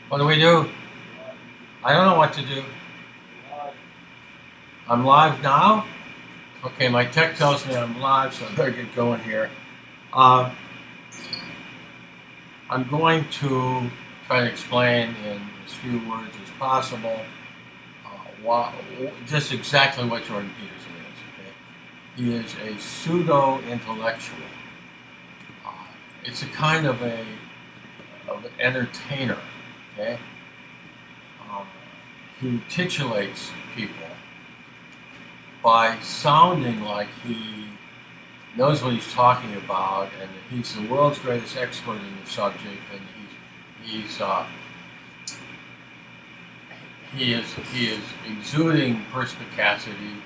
What do we do? I don't know what to do. I'm live now? Okay, my tech tells me I'm live, so I better get going here. I'm going to try to explain in as few words as possible just exactly what Jordan Peterson is. Okay? He is a pseudo-intellectual. It's a kind of an entertainer. Okay? He titillates people by sounding like he knows what he's talking about, and he's the world's greatest expert in the subject, and he is exuding perspicacity,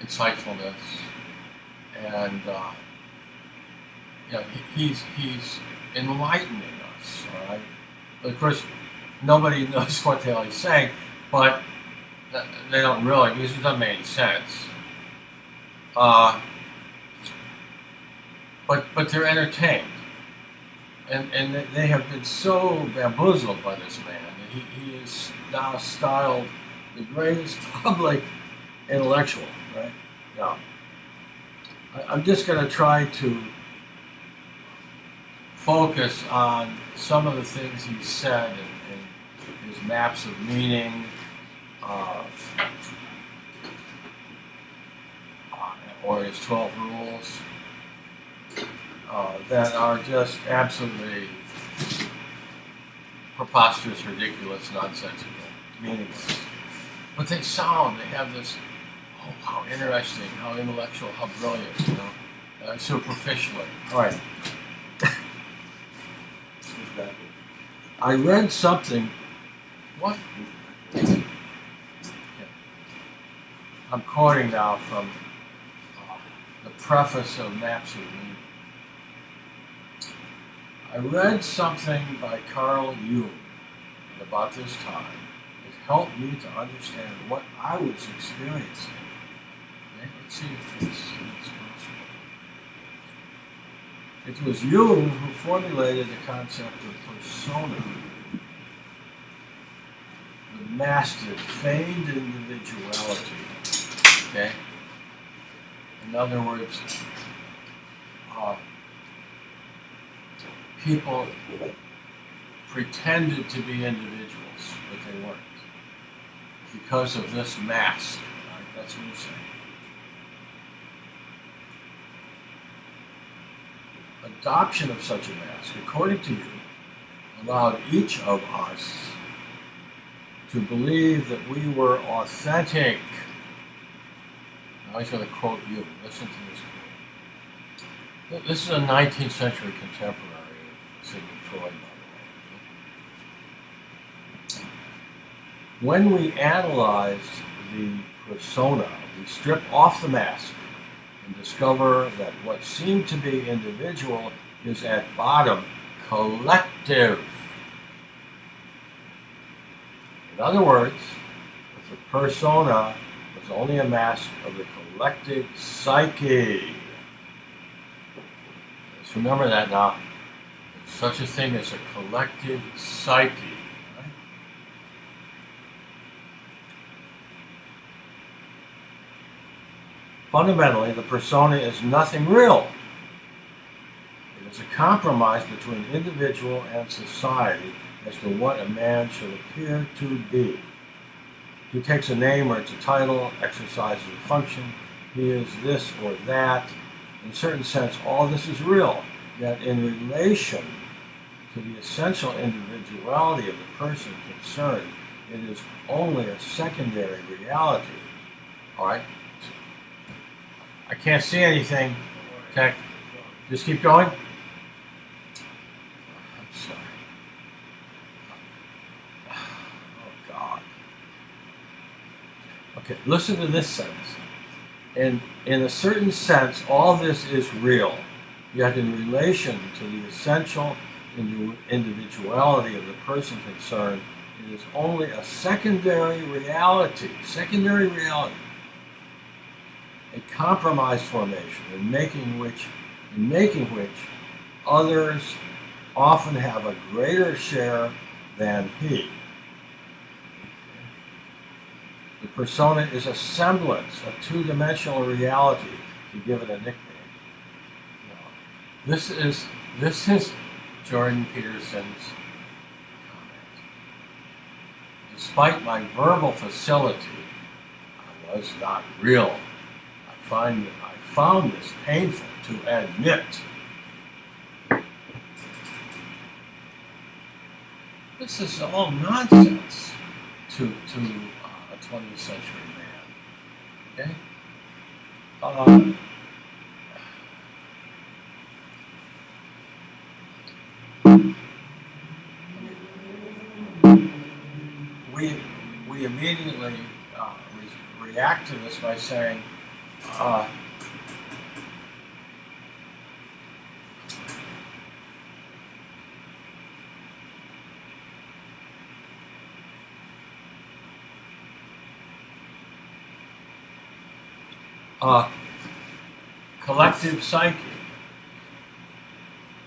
insightfulness, and he's enlightening us. All right, but of course, nobody knows what the hell he's saying, but they don't really, because it doesn't make any sense. But they're entertained, and they have been so bamboozled by this man that he is now styled the greatest public intellectual. Right now, I'm just going to try to focus on some of the things he said in his maps of meaning. Or his 12 rules that are just absolutely preposterous, ridiculous, nonsensical, meaningless. But they have this, oh, how interesting, how intellectual, how brilliant, superficially. All right. I read something, what? I'm quoting now from the preface of Maps of Meaning. I read something by Carl Jung at about this time. It helped me to understand what I was experiencing. Okay, let's see if it's possible. It was Jung who formulated the concept of persona, the mastered, feigned individuality. Okay? In other words, people pretended to be individuals, but they weren't, because of this mask. Right? That's what he's saying. Adoption of such a mask, according to you, allowed each of us to believe that we were authentic. Now he's going to quote you. Listen to this quote. This is a 19th century contemporary of Sigmund Freud, by the way. When we analyze the persona, we strip off the mask and discover that what seemed to be individual is at bottom collective. In other words, if the persona was only a mask of the collective psyche. Let's remember that now. There's such a thing as a collective psyche. Right? Fundamentally, the persona is nothing real. It is a compromise between individual and society as to what a man should appear to be. He takes a name or it's a title, exercises a function. He is this or that. In a certain sense, all this is real. Yet in relation to the essential individuality of the person concerned, it is only a secondary reality. All right? I can't see anything. Tech, just keep going. I'm sorry. Oh, God. Okay, listen to this sentence. In a certain sense, all this is real, yet in relation to the essential individuality of the person concerned, it is only a secondary reality. Secondary reality. A compromise formation in making which others often have a greater share than he. The persona is a semblance, a two-dimensional reality, to give it a nickname. No. This is Jordan Peterson's comment. Despite my verbal facility, I was not real. I found this painful to admit. This is all nonsense to a 20th century man. Okay? We immediately react to this by saying, collective psyche,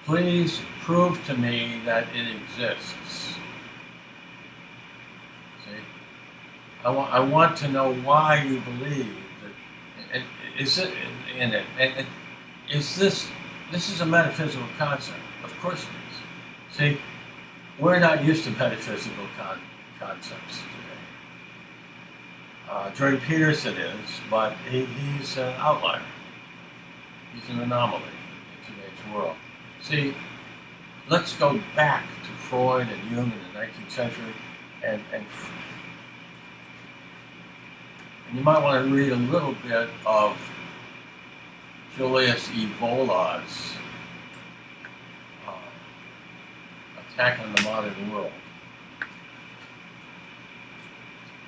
please prove to me that it exists. See? I want to know why you believe that. And is it in it? And is this is a metaphysical concept? Of course it is. See, we're not used to metaphysical concepts today. Jordan Peterson is, but he's an outlier. He's an anomaly in today's world. See, let's go back to Freud and Jung in the 19th century, and you might want to read a little bit of Julius Evola's Attack on the Modern World.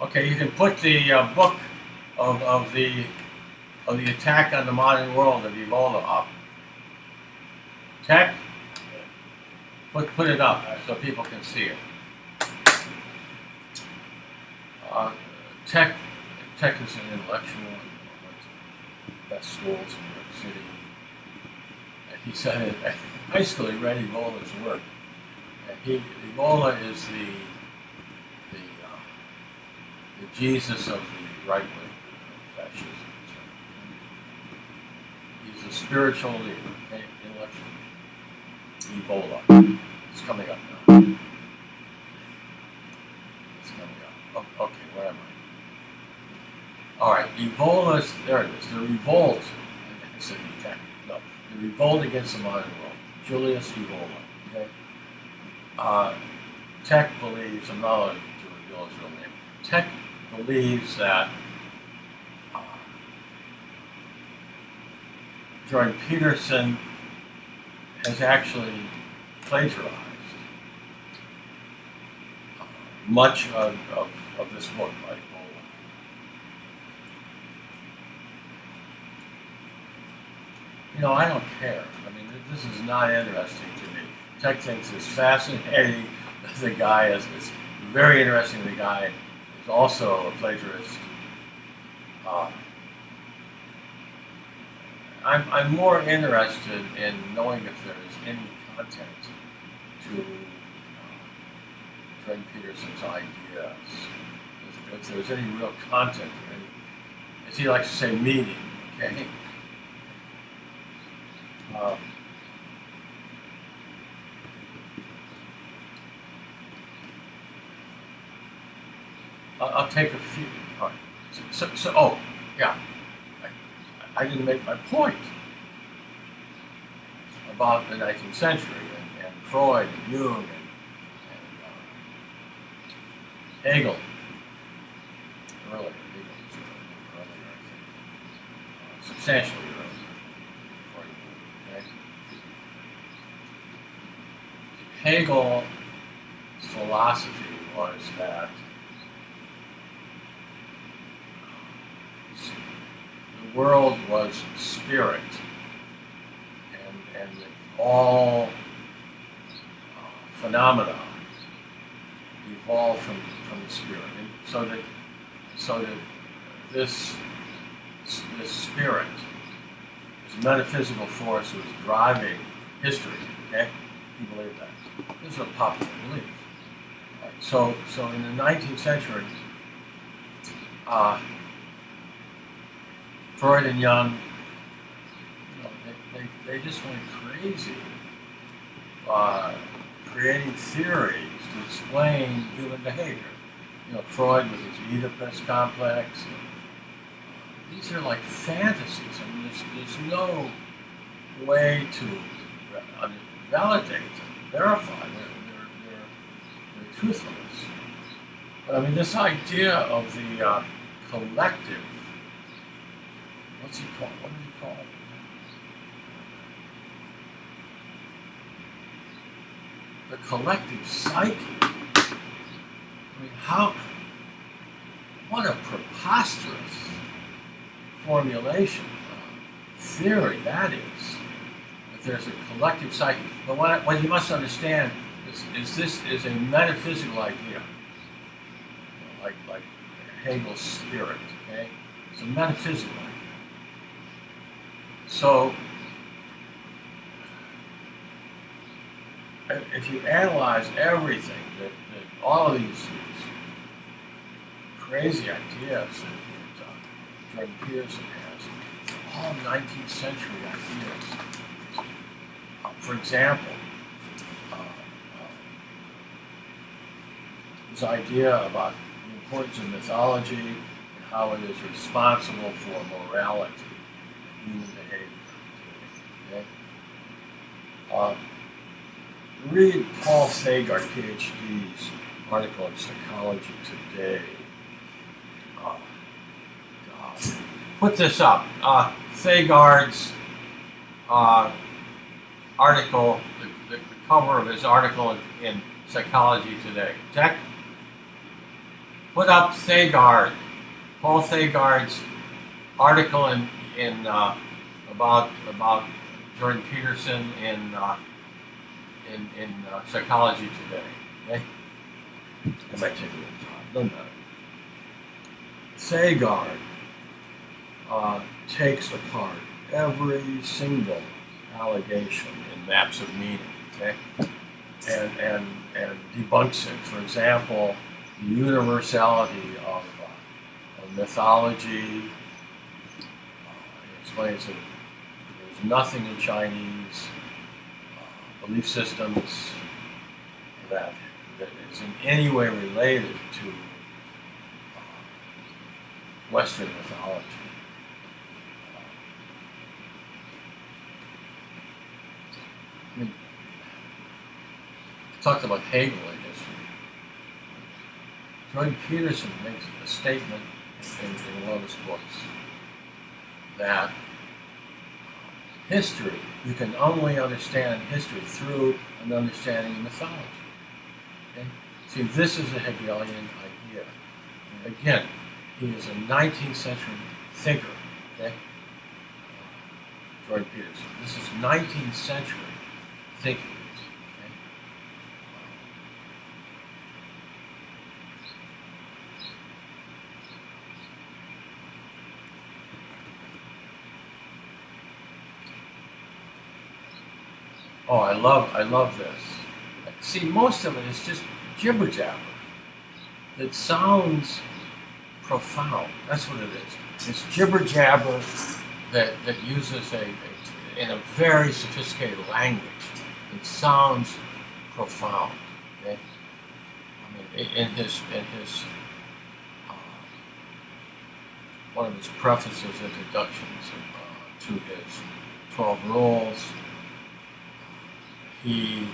Okay, you can put the book of the Attack on the Modern World of Evola up. Tech, put it up so people can see it. Tech is an intellectual. He went to the best schools in New York City. And he said at high school he read Evola's work. And Evola is the Jesus of the right wing of fascism. He's a spiritual leader, intellectual. Evola. It's coming up now. It's coming up. Oh, okay, where am I? All right, Evola's, there it is. The revolt. I said no. The revolt against the modern world. Julius Evola. Okay. Tech believes, I'm not allowed to reveal his real name. Tech believes that Jordan Peterson has actually plagiarized much of this book by Evola. You know, I don't care. I mean, this is not interesting to me. Tech thinks it's fascinating. The guy is very interesting. The guy is also a plagiarist. I'm more interested in knowing if there is any content to Jordan Peterson's ideas. If there's any real content, as he likes to say, meaning. Okay. I'll take a few. All right. So oh, yeah. I didn't make my point about the 19th century and Freud and Jung and Hegel. Earlier, substantially earlier. Okay? Hegel's philosophy was that the world was spirit, and that all phenomena evolved from the spirit, and so that this spirit, this metaphysical force, was driving history. Okay, he believed that. This is a popular belief. So in the 19th century, Freud and Jung, they just went crazy, creating theories to explain human behavior. Freud with his Oedipus complex. These are like fantasies. I mean, there's no way to validate them, verify they're truthfulness. But I mean, this idea of the collective, what do you call it? The collective psyche. I mean, what a preposterous formulation, theory that is, that there's a collective psyche. But what you must understand is this is a metaphysical idea, like Hegel's spirit, okay? It's a metaphysical idea. So, if you analyze everything, that all of these crazy ideas that Jordan Peterson has, all 19th century ideas. For example, this idea about the importance of mythology and how it is responsible for morality, human behavior. Okay? Read Paul Thagard, PhD's article in Psychology Today. God. Put this up. Thagard's article, the cover of his article in Psychology Today. Jack, put up Paul Thagard's article in about Jordan Peterson in Psychology Today. Okay? It might take a little time. Doesn't matter. Thagard takes apart every single allegation in Maps of Meaning, okay, and debunks it. For example, the universality of mythology. He explains that there's nothing in Chinese belief systems that is in any way related to Western mythology. I mean, talked about Hegel in history. Jordan Peterson makes a statement in one of his books that history, you can only understand history through an understanding of mythology. Okay? See, this is a Hegelian idea. And again, he is a 19th century thinker. Okay? Jordan Peterson. This is 19th century thinking. Okay? Oh, I love this. See, most of it is just jibber jabber. It sounds profound. That's what it is. It's jibber jabber that uses in a very sophisticated language. It sounds profound. Okay? I mean, in his one of his prefaces, introductions to his 12 rules, he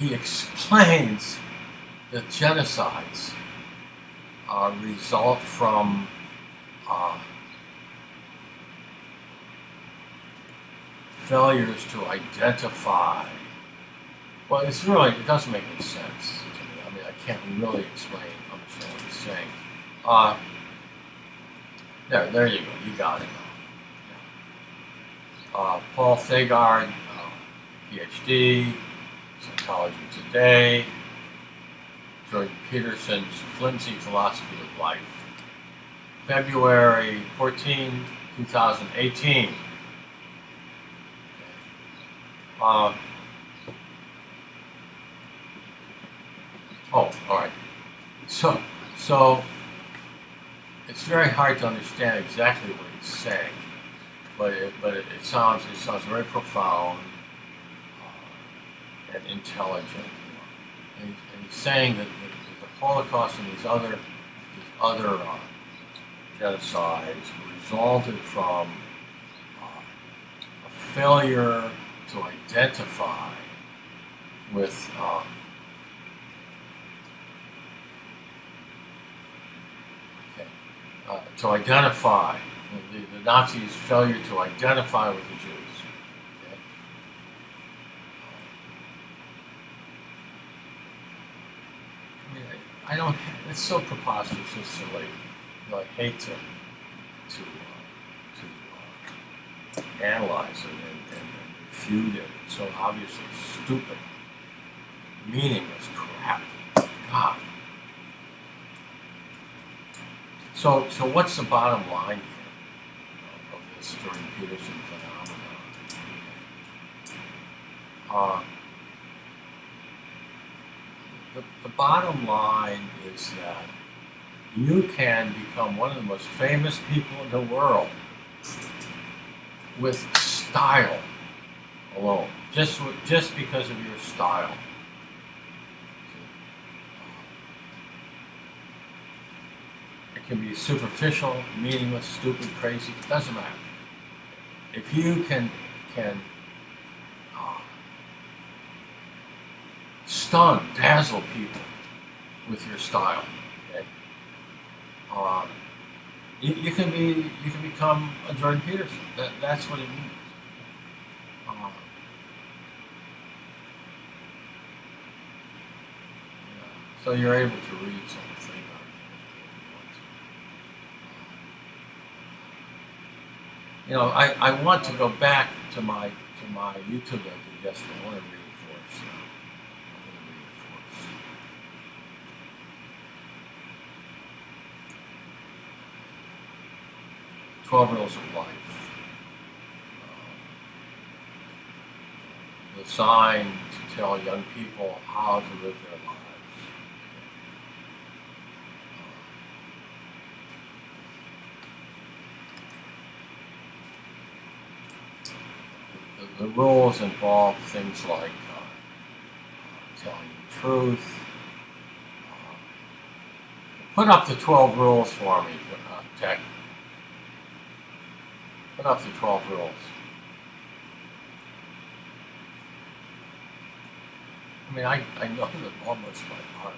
explains that genocides result from failures to identify. Well, it doesn't make any sense to me. I mean, I can't really understand what he's saying. There you go. You got it. Paul Thagard, PhD, Psychology Today, Jordan Peterson's Flimsy Philosophy of Life, February 14, 2018. Oh, all right. So it's very hard to understand exactly what he's saying, but it sounds very profound and intelligent. And he's saying that the Holocaust and these other genocides resulted from a failure to identify with to identify the Nazis' failure to identify with the Jews. Okay? I mean, I don't. It's so preposterous, so silly. You know, I hate to analyze it and refute it. It's so obviously stupid, meaningless crap. God. So what's the bottom line here of this Jordan Peterson phenomenon? The bottom line is that you can become one of the most famous people in the world with style alone, just because of your style. It can be superficial, meaningless, stupid, crazy. It doesn't matter. If you can stun, dazzle people with your style, okay? You can become a Jordan Peterson. That's what it means. So you're able to read something. You know, I want to go back to my YouTube that I did yesterday. I want to read it for us. I'm going to read it for us. 12 Rules of Life. Designed to tell young people how to live their lives. The rules involve things like telling the truth. Put up the 12 rules for me, Tech. Put up the 12 rules. I mean, I know them almost by heart.